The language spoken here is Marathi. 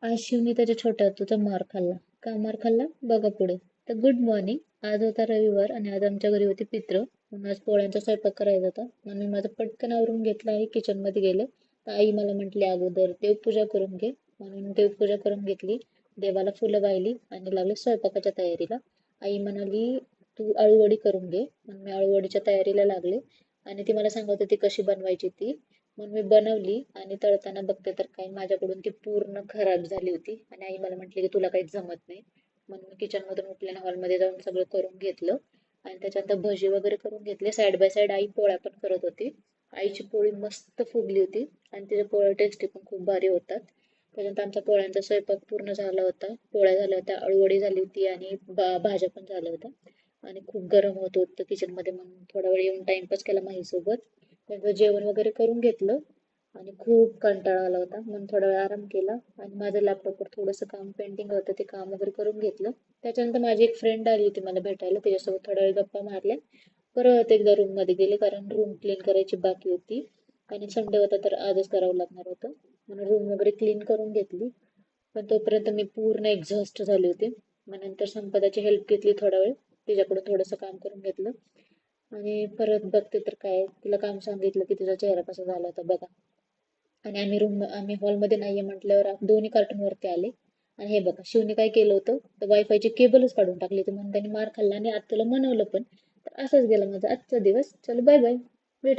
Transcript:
आज शिवनी त्याच्या छोट्या हातूचा मार खाल्ला. का मार खाल्ला बघा पुढे. तर गुड मॉर्निंग. आज होता रविवार आणि आज आमच्या घरी होती पित्र. म्हणून आज पोळ्यांचा स्वयंपाक करायचा होता. म्हणून मी माझं पटकन आवरून घेतलं आणि किचन मध्ये गेले. तर आई मला म्हटली अगोदर देवपूजा करून घे. म्हणून देवपूजा करून घेतली. देवाला फुलं वाहिली आणि लागले स्वयंपाकाच्या तयारीला. आई म्हणाली तू आळूवडी करून घे. म्हणून मी आळूवडीच्या तयारीला लागले आणि ती मला सांगत होती कशी बनवायची ती. मग मी बनवली आणि तळताना बघते तर काय माझ्याकडून ती पूर्ण खराब झाली होती आणि आई मला म्हटली की तुला काहीच जमत नाही. म्हणून मी किचन मधून उठल्याने हॉलमध्ये जाऊन सगळं करून घेतलं आणि त्याच्यानंतर भजी वगैरे करून घेतले. साईड बाय साईड आई पोळ्या पण करत होती. आईची पोळी मस्त फुगली होती आणि तिच्या पोळ्या टेस्टी पण खूप भारी होतात. त्याच्यानंतर आमचा पोळ्यांचा स्वयंपाक पूर्ण झाला होता. पोळ्या झाल्या होत्या, अळूवडी झाली होती आणि भाज्या पण झाल्या होत्या आणि खूप गरम होत होतं किचन मध्ये म्हणून थोडा वेळ येऊन टाइमपास केला माहीसोबत. त्यांचं जेवण वगैरे करून घेतलं आणि खूप कंटाळा आला होता म्हणून थोडा वेळ आराम केला आणि माझं लॅपटॉपवर थोडंसं काम पेंडिंग होतं ते काम वगैरे करून घेतलं. त्याच्यानंतर माझी एक फ्रेंड आली होती मला भेटायला, त्याच्यासोबत थोडा वेळ गप्पा मारल्या. परत एकदा रूम मध्ये गेले कारण रूम क्लीन करायची बाकी होती आणि संडे होता तर आजच करावं लागणार होतं. म्हणून रूम वगैरे क्लीन करून घेतली. पण तोपर्यंत मी पूर्ण एक्झॉस्ट झाले होते. मग नंतर संपदाची हेल्प घेतली थोडा वेळ, तिच्याकडून थोडंसं काम करून घेतलं आणि परत बघते तर काय तिला काम सांगितलं की तिचा चेहरा कसा झाला होता बघा. आणि आम्ही हॉलमध्ये नाहीये म्हटल्यावर दोन्ही कार्टून वरती आले. आणि हे बघा शिवने काय केलं होतं तर वायफायची केबलच काढून टाकली होती म्हणून त्यांनी मार खाल्ला आणि आज तुला मनवलं पण. तर असाच गेला माझा आजचा दिवस. चलो बाय बाय.